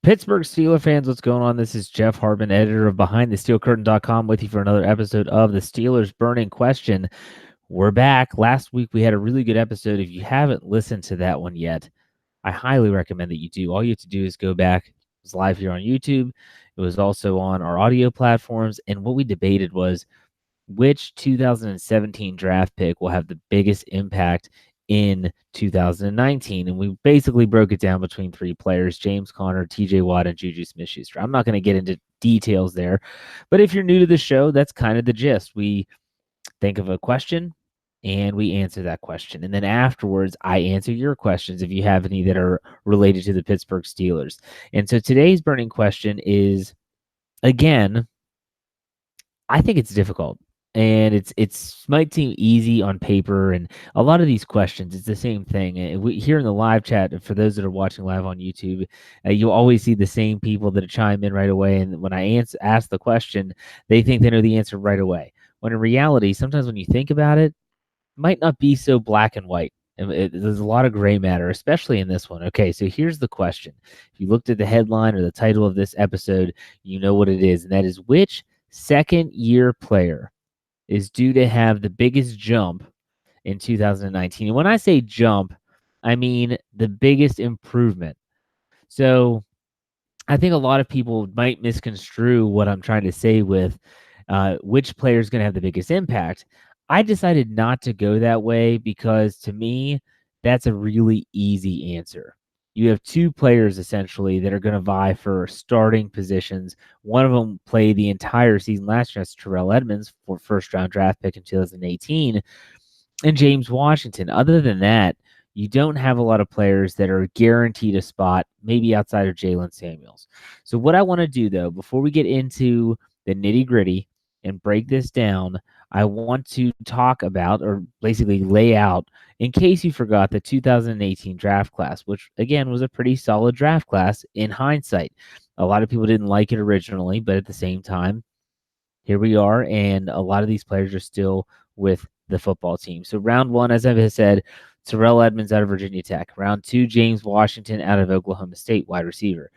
Pittsburgh Steelers fans, what's going on? This is Jeff Hartman, editor of BehindTheSteelCurtain.com, with you for another episode of the Steelers Burning Question. We're back. Last week we had a really good episode. If you haven't listened to that one yet, I highly recommend that you do. All you have to do is go back. It was live here on YouTube. It was also on our audio platforms. And what we debated was which 2017 draft pick will have the biggest impact in 2019. And we basically broke it down between three players: James Conner, TJ Watt, and Juju Smith-Schuster. I'm not going to get into details there, but if you're new to the show, that's kind of the gist. We think of a question and we answer that question. And then afterwards, I answer your questions if you have any that are related to the Pittsburgh Steelers. And so today's burning question is, again, I think it's difficult. And it's might seem easy on paper, and a lot of these questions, it's the same thing. And here in the live chat, for those that are watching live on YouTube, you'll always see the same people that chime in right away. And when I ask the question, they think they know the answer right away. When in reality, sometimes when you think about it, might not be so black and white. And there's a lot of gray matter, especially in this one. Okay, so here's the question. If you looked at the headline or the title of this episode, you know what it is, and that is, which second-year player is due to have the biggest jump in 2019? And when I say jump, I mean the biggest improvement. So I think a lot of people might misconstrue what I'm trying to say with which player is going to have the biggest impact. I decided not to go that way because, to me, that's a really easy answer. You have two players essentially that are going to vie for starting positions. One of them played the entire season last year. That's Terrell Edmunds, for first-round draft pick in 2018, and James Washington. Other than that, you don't have a lot of players that are guaranteed a spot, maybe outside of Jalen Samuels. So what I want to do, though, before we get into the nitty-gritty and break this down, I want to talk about, or basically lay out, in case you forgot, the 2018 draft class, which, again, was a pretty solid draft class in hindsight. A lot of people didn't like it originally, but at the same time, here we are, and a lot of these players are still with the football team. So round one, as I said, Terrell Edmunds out of Virginia Tech. Round two, James Washington out of Oklahoma State, wide receiver.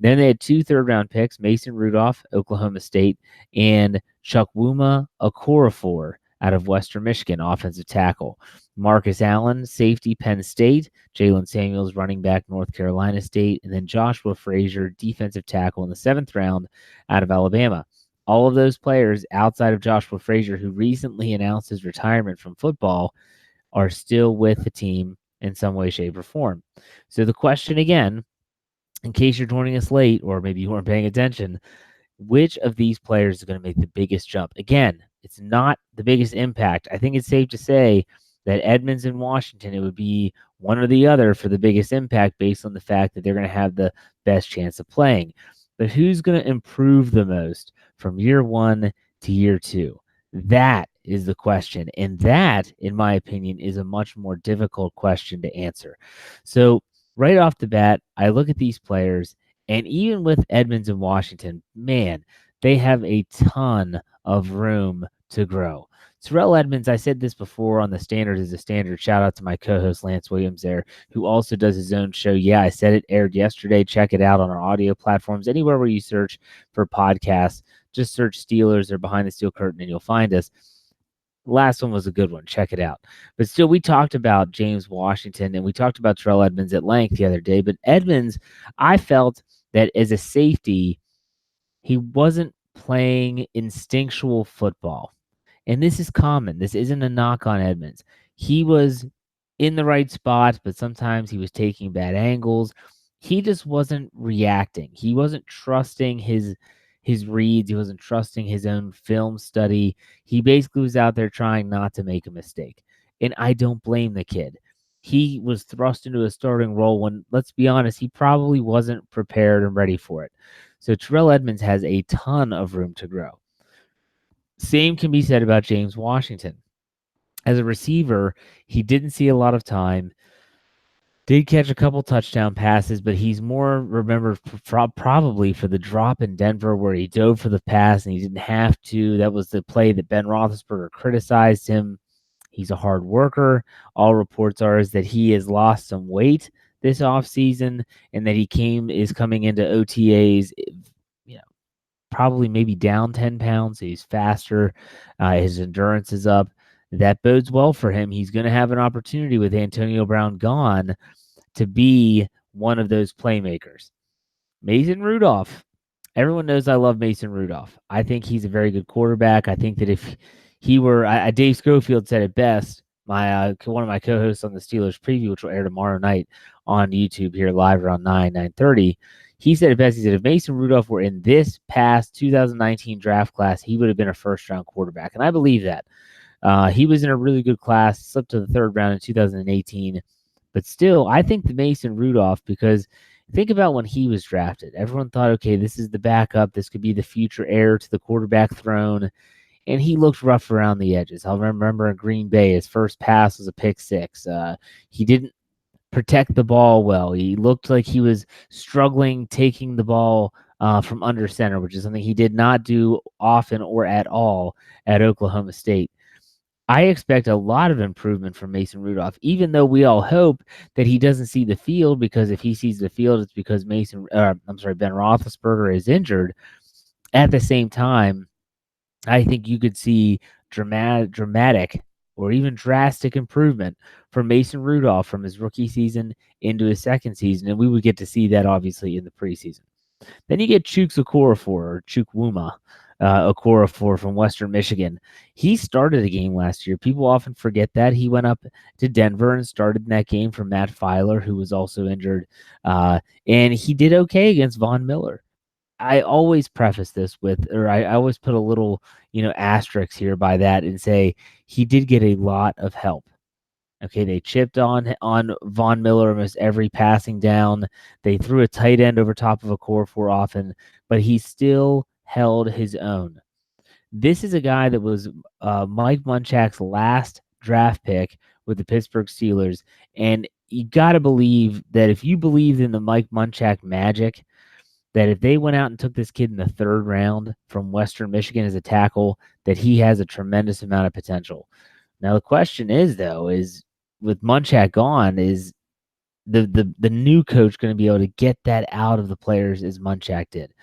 Then they had two third-round picks: Mason Rudolph, Oklahoma State, and Chukwuma Okorafor out of Western Michigan, offensive tackle. Marcus Allen, safety, Penn State. Jalen Samuels, running back, North Carolina State. And then Joshua Frazier, defensive tackle, in the 7th round out of Alabama. All of those players, outside of Joshua Frazier, who recently announced his retirement from football, are still with the team in some way, shape, or form. So the question again, in case you're joining us late or maybe you weren't paying attention, which of these players is going to make the biggest jump? Again, it's not the biggest impact. I think it's safe to say that Edmunds and Washington, it would be one or the other for the biggest impact based on the fact that they're going to have the best chance of playing. But who's going to improve the most from year one to year two? That is the question. And that, in my opinion, is a much more difficult question to answer. So right off the bat, I look at these players, and even with Edmunds and Washington, man, they have a ton of room to grow. Terrell Edmunds, I said this before on the Standard is a Standard. Shout out to my co-host Lance Williams there, who also does his own show. Yeah, I said it, aired yesterday. Check it out on our audio platforms. Anywhere where you search for podcasts, just search Steelers or Behind the Steel Curtain and you'll find us. Last one was a good one. Check it out. But still, we talked about James Washington and we talked about Terrell Edmunds at length the other day. But Edmunds, I felt that as a safety, he wasn't playing instinctual football. And this is common. This isn't a knock on Edmunds. He was in the right spot, but sometimes he was taking bad angles. He just wasn't reacting. He wasn't trusting his reads. He wasn't trusting his own film study. He basically was out there trying not to make a mistake. And I don't blame the kid. He was thrust into a starting role when, let's be honest, he probably wasn't prepared and ready for it. So Terrell Edmunds has a ton of room to grow. Same can be said about James Washington. As a receiver, he didn't see a lot of time. Did catch a couple touchdown passes, but he's more remembered probably for the drop in Denver where he dove for the pass and he didn't have to. That was the play that Ben Roethlisberger criticized him. He's a hard worker. All reports are is that he has lost some weight, this offseason, and that is coming into OTAs, you know, probably maybe down 10 pounds. He's faster. His endurance is up. That bodes well for him. He's going to have an opportunity with Antonio Brown gone to be one of those playmakers. Mason Rudolph. Everyone knows I love Mason Rudolph. I think he's a very good quarterback. I think that if he were, Dave Schofield said it best. One of my co-hosts on the Steelers preview, which will air tomorrow night on YouTube here live around 9:30. He said it best. He said if Mason Rudolph were in this past 2019 draft class, he would have been a first-round quarterback, and I believe that. He was in a really good class, slipped to the third round in 2018, but still, I think the Mason Rudolph, because think about when he was drafted. Everyone thought, okay, this is the backup. This could be the future heir to the quarterback throne. And he looked rough around the edges. I'll remember in Green Bay, his first pass was a pick six. He didn't protect the ball well. He looked like he was struggling taking the ball from under center, which is something he did not do often or at all at Oklahoma State. I expect a lot of improvement from Mason Rudolph, even though we all hope that he doesn't see the field, because if he sees the field, it's because Ben Roethlisberger is injured. At the same time, I think you could see dramatic or even drastic improvement from Mason Rudolph from his rookie season into his second season, and we would get to see that obviously in the preseason. Then you get Chukwuma Okorafor from Western Michigan. He started a game last year. People often forget that. He went up to Denver and started in that game for Matt Filer, who was also injured, and he did okay against Von Miller. I always preface this with, or I always put a little, asterisk here by that and say he did get a lot of help. Okay, they chipped on Von Miller almost every passing down. They threw a tight end over top of Okorafor often, but he still held his own. This is a guy that was Mike Munchak's last draft pick with the Pittsburgh Steelers, and you got to believe that if you believe in the Mike Munchak magic, that if they went out and took this kid in the third round from Western Michigan as a tackle, that he has a tremendous amount of potential. Now, the question is, though, is with Munchak gone, is the new coach going to be able to get that out of the players as Munchak did?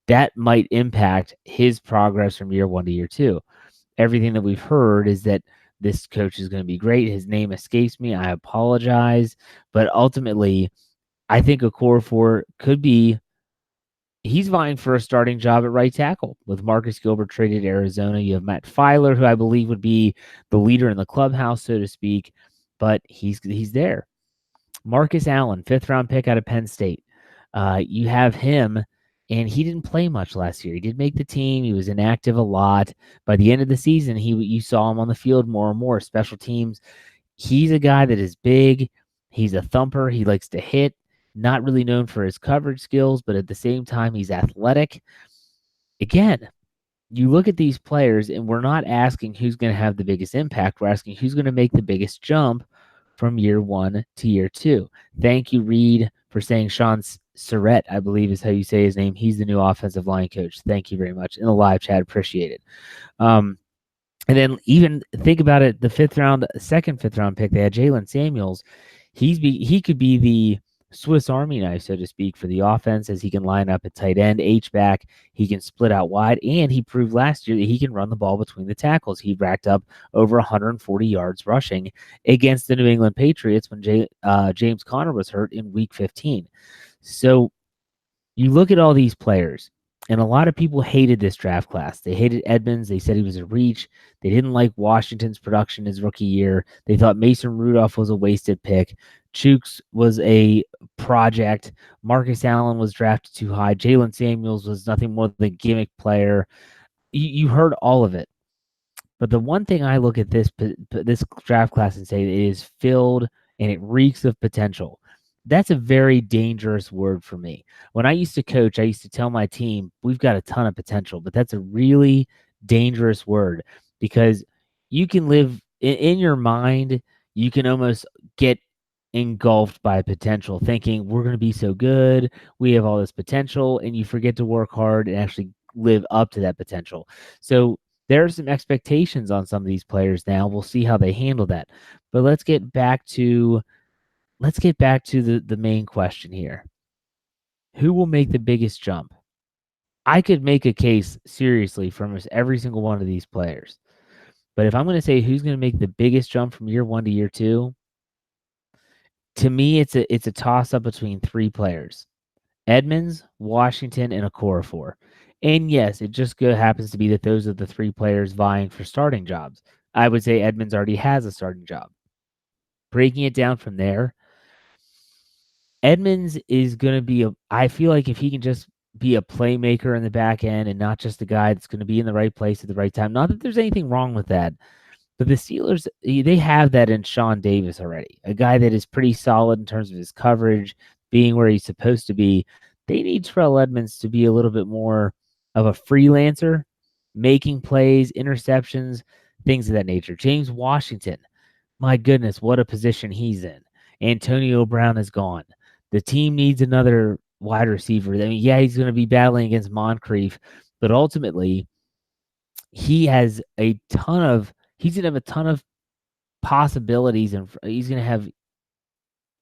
That might impact his progress from year one to year two. Everything that we've heard is that this coach is going to be great. His name escapes me. I apologize. But ultimately, I think Okorafor could be, he's vying for a starting job at right tackle with Marcus Gilbert traded to Arizona. You have Matt Filer, who I believe would be the leader in the clubhouse, so to speak, but he's there. Marcus Allen, 5th-round pick out of Penn State. You have him, and he didn't play much last year. He did make the team. He was inactive a lot. By the end of the season, you saw him on the field more and more. Special teams. He's a guy that is big. He's a thumper. He likes to hit. Not really known for his coverage skills, but at the same time, he's athletic. Again, you look at these players, and we're not asking who's going to have the biggest impact. We're asking who's going to make the biggest jump from year one to year two. Thank you, Reed, for saying Sean Surrett, I believe is how you say his name. He's the new offensive line coach. Thank you very much. In the live chat, appreciate it. And then even think about it, the second fifth round pick, they had Jalen Samuels. He could be the Swiss Army knife, so to speak, for the offense, as he can line up at tight end, H-back, he can split out wide, and he proved last year that he can run the ball between the tackles. He racked up over 140 yards rushing against the New England Patriots when James Conner was hurt in Week 15. So you look at all these players, and a lot of people hated this draft class. They hated Edmonds. They said he was a reach. They didn't like Washington's production his rookie year. They thought Mason Rudolph was a wasted pick. Chooks was a project. Marcus Allen was drafted too high. Jalen Samuels was nothing more than a gimmick player. You heard all of it. But the one thing I look at this draft class and say it is filled and it reeks of potential. That's a very dangerous word for me. When I used to coach, I used to tell my team, we've got a ton of potential, but that's a really dangerous word because you can live in your mind. You can almost get engulfed by potential, thinking we're going to be so good. We have all this potential, and you forget to work hard and actually live up to that potential. So there are some expectations on some of these players now. We'll see how they handle that. But let's get back to let's get back to the main question here. Who will make the biggest jump? I could make a case seriously from almost every single one of these players. But if I'm going to say who's going to make the biggest jump from year 1 to year 2, to me it's a toss up between 3 players. Edmonds, Washington, and Okorafor. And yes, it just happens to be that those are the 3 players vying for starting jobs. I would say Edmonds already has a starting job. Breaking it down from there, Edmonds is going to be I feel like if he can just be a playmaker in the back end and not just a guy that's going to be in the right place at the right time. Not that there's anything wrong with that, but the Steelers, they have that in Sean Davis already, a guy that is pretty solid in terms of his coverage, being where he's supposed to be. They need Terrell Edmonds to be a little bit more of a freelancer, making plays, interceptions, things of that nature. James Washington, my goodness, what a position he's in. Antonio Brown is gone. The team needs another wide receiver. I mean, yeah, he's going to be battling against Moncrief, but ultimately, he's going to have a ton of possibilities, and he's going to have,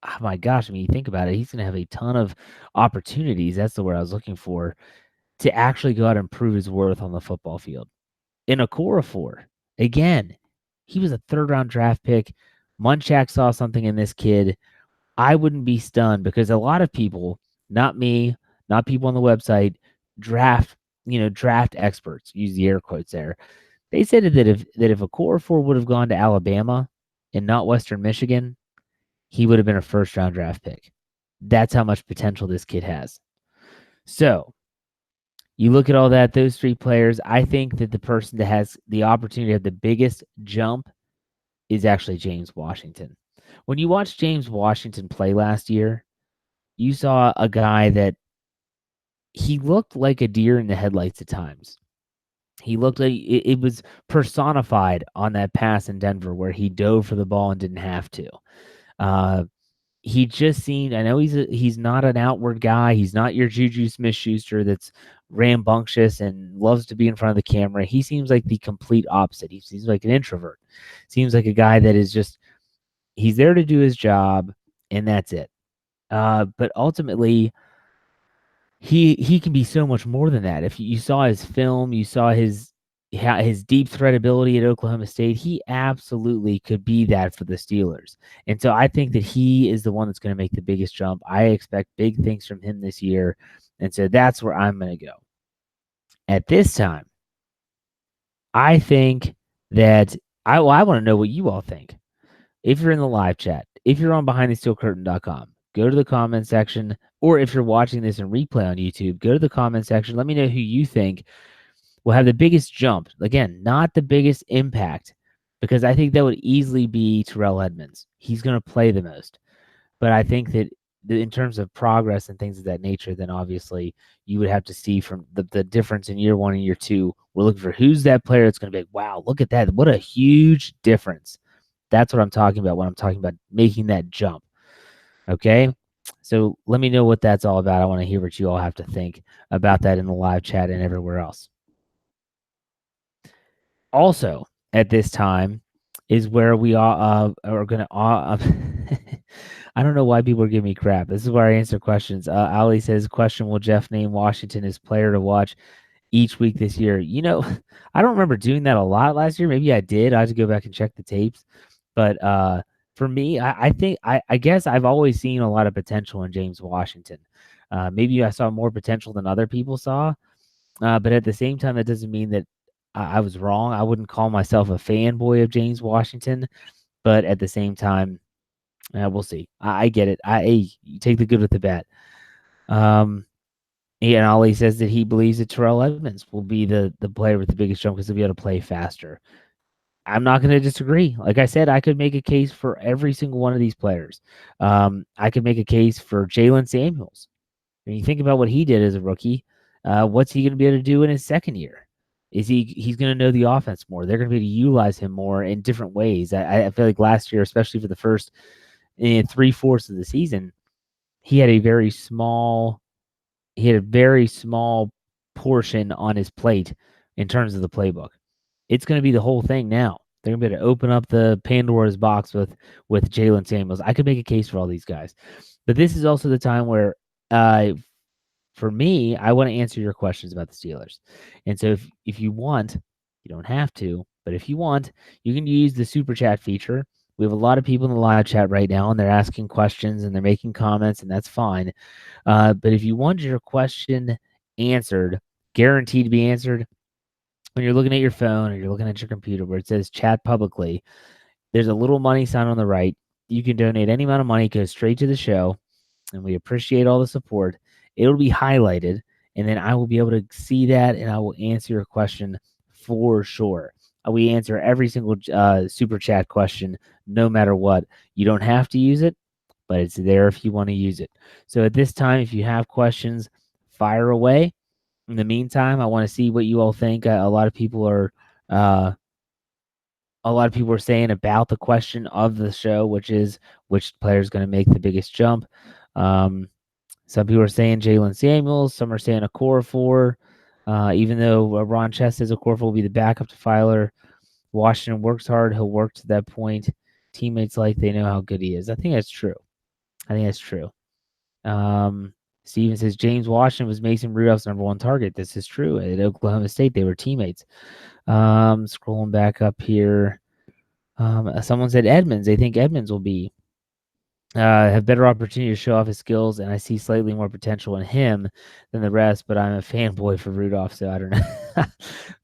oh my gosh, I mean, you think about it, he's going to have a ton of opportunities. That's the word I was looking for, to actually go out and prove his worth on the football field. In Okorafor, again, he was a third-round draft pick. Munchak saw something in this kid. I wouldn't be stunned because a lot of people, not me, not people on the website, draft experts, use the air quotes there. They said that if Okorafor would have gone to Alabama and not Western Michigan, he would have been a first-round draft pick. That's how much potential this kid has. So you look at all that, those 3 players, I think that the person that has the opportunity to have the biggest jump is actually James Washington. When you watched James Washington play last year, you saw a guy that he looked like a deer in the headlights at times. He looked like it was personified on that pass in Denver where he dove for the ball and didn't have to. He just seemed, I know he's not an outward guy. He's not your Juju Smith-Schuster that's rambunctious and loves to be in front of the camera. He seems like the complete opposite. He seems like an introvert. Seems like a guy that is just, he's there to do his job, and that's it. But ultimately, he can be so much more than that. If you saw his film, you saw his deep threat ability at Oklahoma State, he absolutely could be that for the Steelers. And so I think that he is the one that's going to make the biggest jump. I expect big things from him this year. And so that's where I'm going to go. At this time, I think that I want to know what you all think. If you're in the live chat, if you're on BehindTheSteelCurtain.com, go to the comment section, or if you're watching this in replay on YouTube, go to the comment section. Let me know who you think will have the biggest jump. Again, not the biggest impact, because I think that would easily be Terrell Edmonds. He's going to play the most. But I think that in terms of progress and things of that nature, then obviously you would have to see from the difference in year 1 and year 2. We're looking for who's that player that's going to be like, wow, look at that. What a huge difference. That's what I'm talking about when I'm talking about making that jump. Okay? So let me know what that's all about. I want to hear what you all have to think about that in the live chat and everywhere else. Also, at this time is where we are going to I don't know why people are giving me crap. This is where I answer questions. Ali says, question, will Jeff name Washington his player to watch each week this year? You know, I don't remember doing that a lot last year. Maybe I did. I have to go back and check the tapes. But for me, I guess I've always seen a lot of potential in James Washington. Maybe I saw more potential than other people saw. But at the same time, that doesn't mean that I was wrong. I wouldn't call myself a fanboy of James Washington. But at the same time, we'll see. I get it. You take the good with the bad. And Ollie says that he believes that Terrell Edmonds will be the player with the biggest jump because he'll be able to play faster. I'm not going to disagree. Like I said, I could make a case for every single one of these players. I could make a case for Jalen Samuels. When you think about what he did as a rookie, what's he going to be able to do in his second year? He's going to know the offense more. They're going to be able to utilize him more in different ways. I feel like last year, especially for the first 3/4 of the season, he had a very small portion on his plate in terms of the playbook. It's going to be the whole thing now. They're going to be able to open up the Pandora's box with Jalen Samuels. I could make a case for all these guys. But this is also the time where, for me, I want to answer your questions about the Steelers. And so if you want, you don't have to, but if you want, you can use the super chat feature. We have a lot of people in the live chat right now, and they're asking questions and they're making comments, and that's fine. But if you want your question answered, guaranteed to be answered, when you're looking at your phone or you're looking at your computer where it says chat publicly, there's a little money sign on the right. You can donate any amount of money, goes straight to the show, and we appreciate all the support. It'll be highlighted, and then I will be able to see that, and I will answer your question for sure. We answer every single super chat question, no matter what. You don't have to use it, but it's there if you want to use it. So at this time, if you have questions, fire away. In the meantime, I want to see what you all think. A lot of people are saying about the question of the show, which is which player is going to make the biggest jump. Some people are saying Jalen Samuels. Some are saying Okorafor. Even though Ron Chess says Okorafor will be the backup to Filer. Washington works hard. He'll work to that point. Teammates like they know how good he is. I think that's true. Steven says James Washington was Mason Rudolph's number one target. This is true. At Oklahoma State, they were teammates. Scrolling back up here. Someone said Edmonds. They think Edmonds will be have better opportunity to show off his skills, and I see slightly more potential in him than the rest. But I'm a fanboy for Rudolph, so I don't know.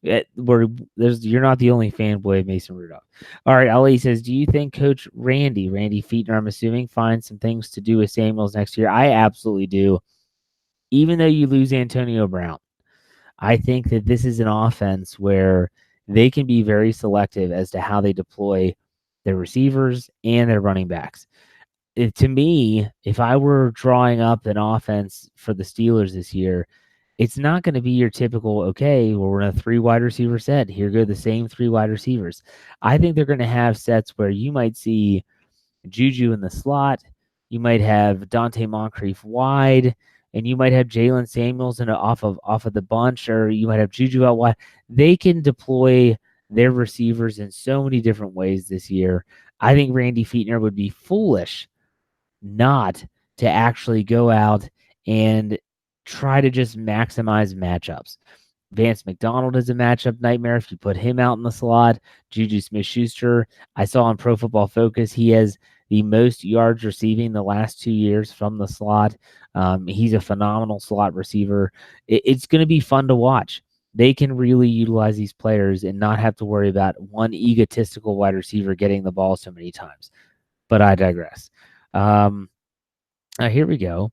You're not the only fanboy of Mason Rudolph. All right, Ali says, do you think Coach Randy Fichtner, I'm assuming, finds some things to do with Samuels next year? I absolutely do. Even though you lose Antonio Brown, I think that this is an offense where they can be very selective as to how they deploy their receivers and their running backs. To me, if I were drawing up an offense for the Steelers this year, it's not going to be your typical, okay, well, we're in a 3 wide receiver set. Here go the same 3 wide receivers. I think they're going to have sets where you might see Juju in the slot. You might have Dante Moncrief wide, and you might have Jalen Samuels off of the bunch, or you might have Juju out wide. They can deploy their receivers in so many different ways this year. I think Randy Fichtner would be foolish not to actually go out and try to just maximize matchups. Vance McDonald is a matchup nightmare if you put him out in the slot. Juju Smith-Schuster, I saw on Pro Football Focus, he has the most yards receiving the last 2 years from the slot. He's a phenomenal slot receiver. It's going to be fun to watch. They can really utilize these players and not have to worry about one egotistical wide receiver getting the ball so many times. But I digress. Here we go.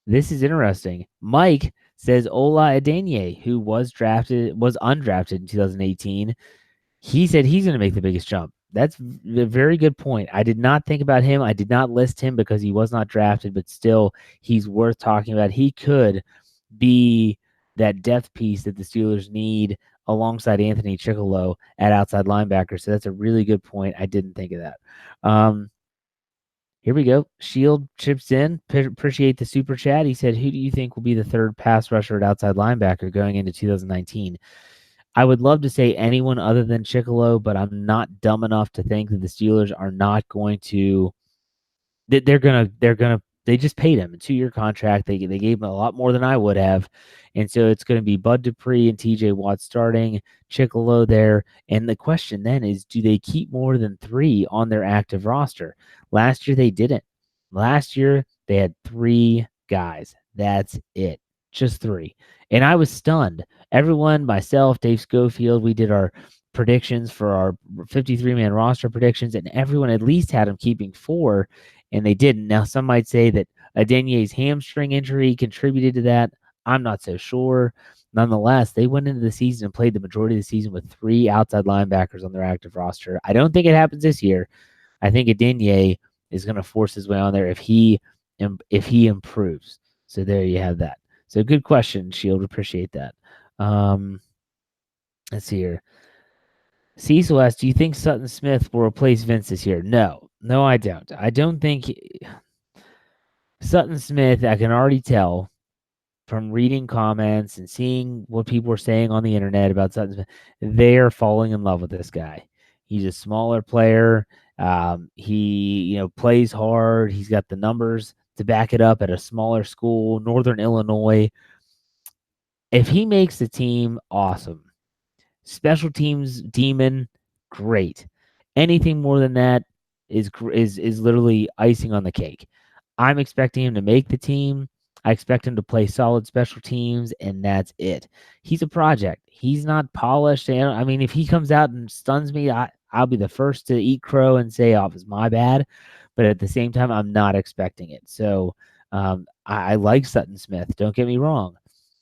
This is interesting. Mike says Ola Adeniyi, who was undrafted in 2018. He said he's going to make the biggest jump. That's a very good point. I did not think about him. I did not list him because he was not drafted, but still, he's worth talking about. He could be that depth piece that the Steelers need alongside Anthony Chickillo at outside linebacker. So that's a really good point. I didn't think of that. Here we go. Shield chips in. Appreciate the super chat. He said, who do you think will be the third pass rusher at outside linebacker going into 2019? I would love to say anyone other than Chickillo, but I'm not dumb enough to think that the Steelers are not going to. They just paid him a 2-year contract. They gave him a lot more than I would have. And so it's going to be Bud Dupree and TJ Watt starting, Chickillo there. And the question then is, do they keep more than 3 on their active roster? Last year, they didn't. Last year, they had 3 guys. That's it. Just 3. And I was stunned. Everyone, myself, Dave Schofield, we did our predictions for our 53-man roster predictions, and everyone at least had them keeping 4, and they didn't. Now, some might say that Adeniyi's hamstring injury contributed to that. I'm not so sure. Nonetheless, they went into the season and played the majority of the season with 3 outside linebackers on their active roster. I don't think it happens this year. I think Adeniyi is going to force his way on there if he improves. So there you have that. So good question, Shield. Appreciate that. Let's see here. Cecil asks, do you think Sutton Smith will replace Vince this year? No, I don't. I don't think Sutton Smith, I can already tell from reading comments and seeing what people are saying on the internet about Sutton Smith, they are falling in love with this guy. He's a smaller player. He plays hard. He's got the numbers to back it up at a smaller school, Northern Illinois. If he makes the team, awesome. Special teams demon, great. Anything more than that is literally icing on the cake. I'm expecting him to make the team. I expect him to play solid special teams, and that's it. He's a project. He's not polished. And I mean, if he comes out and stuns me, I'll be the first to eat crow and say, "Oh, it's my bad." But at the same time, I'm not expecting it. So I like Sutton Smith. Don't get me wrong,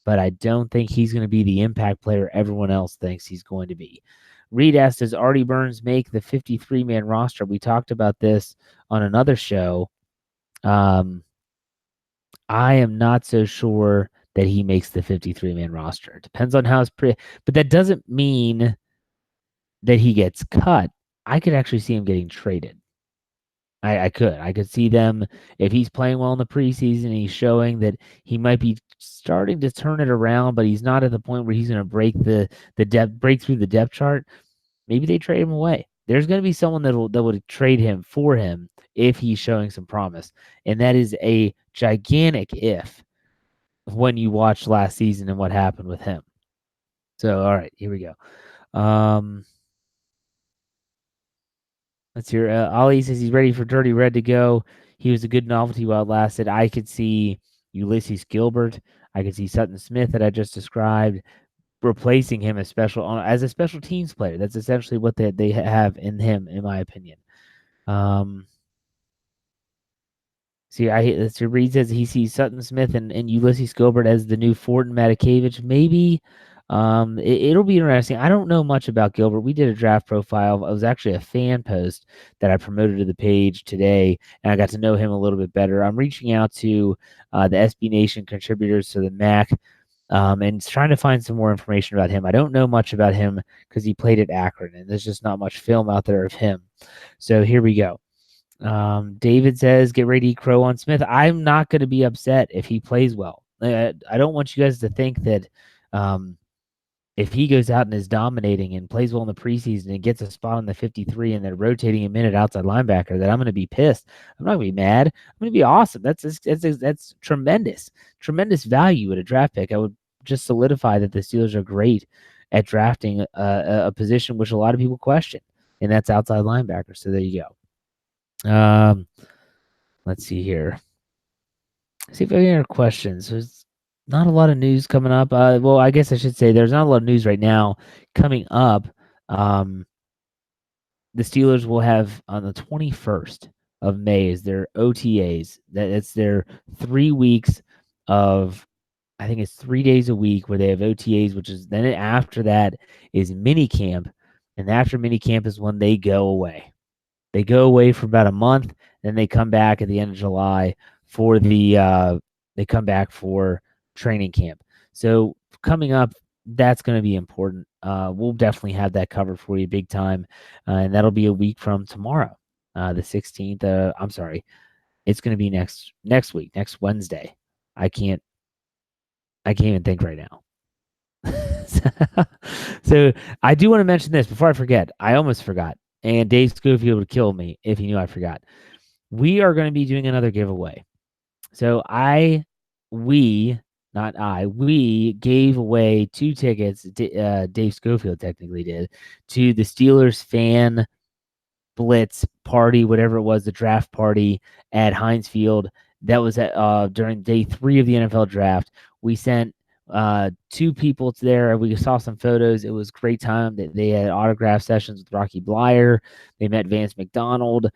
but I don't think he's going to be the impact player everyone else thinks he's going to be. Reed asked, does Artie Burns make the 53-man roster? We talked about this on another show. I am not so sure that he makes the 53-man roster. It depends on how but that doesn't mean that he gets cut. I could actually see him getting traded. I could see them, if he's playing well in the preseason and he's showing that he might be starting to turn it around, but he's not at the point where he's going to break break through the depth chart. Maybe they trade him away. There's going to be someone that would trade him for him if he's showing some promise, and that is a gigantic if when you watch last season and what happened with him. So, all right, here we go. Let's hear. Ali says he's ready for Dirty Red to go. He was a good novelty while it lasted. I could see Ulysses Gilbert. I could see Sutton Smith that I just described replacing him as a special teams player. That's essentially what they have in him, in my opinion. Reed says he sees Sutton Smith and Ulysses Gilbert as the new Ford and Matakevich. Maybe. It'll be interesting. I don't know much about Gilbert. We did a draft profile. It was actually a fan post that I promoted to the page today, and I got to know him a little bit better. I'm reaching out to the SB Nation contributors to the MAC and trying to find some more information about him. I don't know much about him because he played at Akron, and there's just not much film out there of him. So here we go. David says, get ready to eat crow on Smith. I'm not going to be upset if he plays well. I don't want you guys to think that if he goes out and is dominating and plays well in the preseason and gets a spot on the 53 and they're rotating him in at outside linebacker, that I'm going to be pissed. I'm not going to be mad. I'm going to be awesome. That's tremendous value at a draft pick. I would just solidify that the Steelers are great at drafting a position which a lot of people question, and that's outside linebacker. So there you go. Let's see here. See if I have any other questions. There's not a lot of news coming up. Well, I guess I should say there's not a lot of news right now coming up. The Steelers will have on the 21st of May is their OTAs. That's their 3 weeks of, I think it's 3 days a week where they have OTAs, which is then after that is mini camp. And after mini camp is when they go away. They go away for about a month, then they come back at the end of July for they come back for training camp. So coming up, that's going to be important. We'll definitely have that covered for you big time, and that'll be a week from tomorrow, the 16th. I'm sorry, it's going to be next week, next Wednesday. I can't even think right now. So I do want to mention this before I forget. I almost forgot, and Dave Schofield would kill me if he knew I forgot. We are going to be doing another giveaway. So we gave away 2 tickets. Dave Schofield technically did, to the Steelers fan blitz party, whatever it was, the draft party at Heinz Field. That was during day 3 of the NFL draft. We sent 2 people there. We saw some photos. It was a great time. They had autograph sessions with Rocky Blyer. They met Vance McDonald.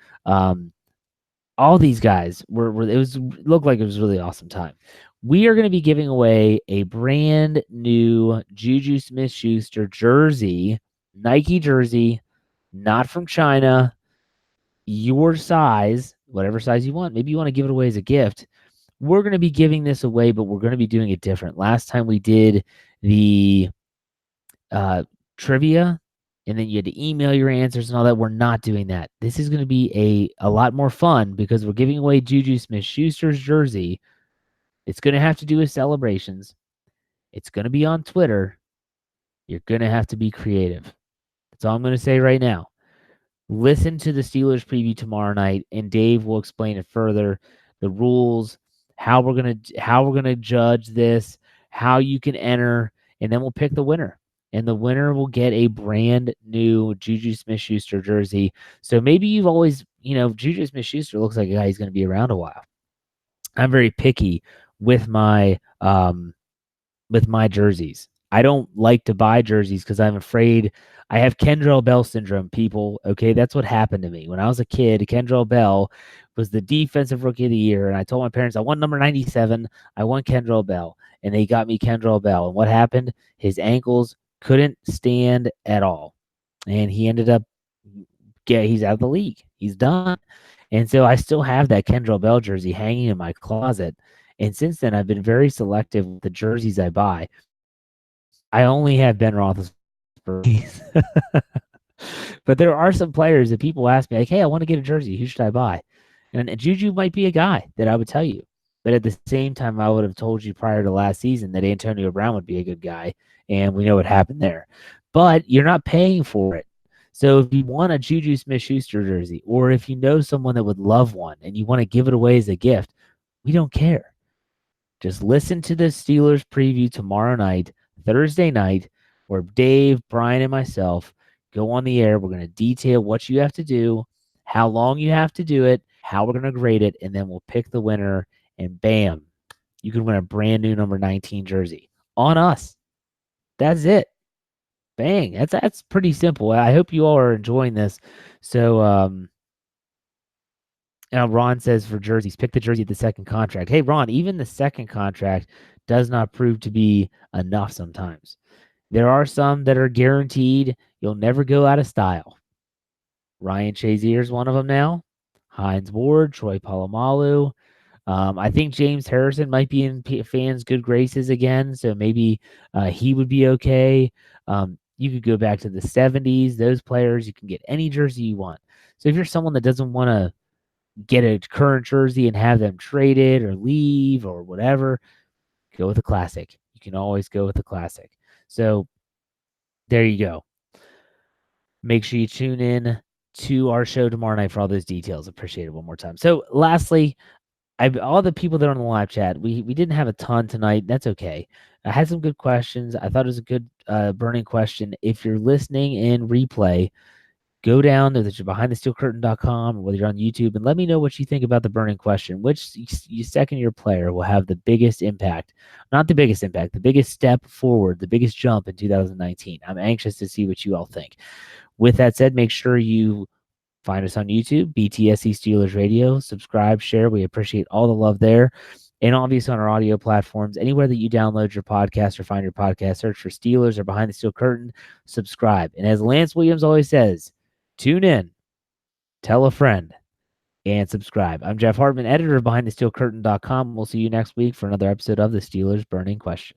All these guys looked like it was a really awesome time. We are going to be giving away a brand new Juju Smith-Schuster jersey, Nike jersey, not from China, your size, whatever size you want. Maybe you want to give it away as a gift. We're going to be giving this away, but we're going to be doing it different. Last time we did the trivia, and then you had to email your answers and all that. We're not doing that. This is going to be a lot more fun because we're giving away Juju Smith-Schuster's jersey. It's going to have to do with celebrations. It's going to be on Twitter. You're going to have to be creative. That's all I'm going to say right now. Listen to the Steelers preview tomorrow night, and Dave will explain it further, the rules, how we're gonna judge this, how you can enter, and then we'll pick the winner. And the winner will get a brand new Juju Smith-Schuster jersey. So maybe you've always, Juju Smith-Schuster looks like a guy who's going to be around a while. I'm very picky with my jerseys. I don't like to buy jerseys because I'm afraid I have Kendrell Bell syndrome, people. Okay, that's what happened to me. When I was a kid, Kendrell Bell was the defensive rookie of the year, and I told my parents I want number 97. I want Kendrell Bell, and they got me Kendrell Bell. And what happened? His ankles couldn't stand at all, and he ended up he's out of the league. He's done. And so I still have that Kendrell Bell jersey hanging in my closet. And since then, I've been very selective with the jerseys I buy. I only have Ben Roethlisberger. But there are some players that people ask me, like, hey, I want to get a jersey. Who should I buy? And Juju might be a guy that I would tell you. But at the same time, I would have told you prior to last season that Antonio Brown would be a good guy. And we know what happened there. But you're not paying for it. So if you want a Juju Smith-Schuster jersey, or if you know someone that would love one and you want to give it away as a gift, we don't care. Just listen to the Steelers preview tomorrow night, Thursday night, where Dave, Brian, and myself go on the air. We're going to detail what you have to do, how long you have to do it, how we're going to grade it, and then we'll pick the winner, and bam, you can win a brand new number 19 jersey on us. That's it. Bang. That's pretty simple. I hope you all are enjoying this. So, Ron says for jerseys, pick the jersey at the second contract. Hey, Ron, even the second contract does not prove to be enough sometimes. There are some that are guaranteed. You'll never go out of style. Ryan Shazier is one of them now. Hines Ward, Troy Polamalu. I think James Harrison might be in fans' good graces again, so maybe he would be okay. You could go back to the 70s. Those players, you can get any jersey you want. So if you're someone that doesn't want to get a current jersey and have them traded or leave or whatever, go with a classic. You can always go with a classic. So there you go. Make sure you tune in to our show tomorrow night for all those details. Appreciate it one more time. So lastly, all the people that are on the live chat, we didn't have a ton tonight. That's okay. I had some good questions. I thought it was a good burning question. If you're listening in replay, go down to behindthesteelcurtain.com or whether you're on YouTube and let me know what you think about the burning question. Which second-year player will have the biggest impact? Not the biggest impact, the biggest step forward, the biggest jump in 2019. I'm anxious to see what you all think. With that said, make sure you find us on YouTube, BTSC Steelers Radio. Subscribe, share. We appreciate all the love there. And obviously on our audio platforms, anywhere that you download your podcast or find your podcast, search for Steelers or Behind the Steel Curtain, subscribe. And as Lance Williams always says, tune in, tell a friend, and subscribe. I'm Jeff Hartman, editor of BehindTheSteelCurtain.com. We'll see you next week for another episode of the Steelers Burning Question.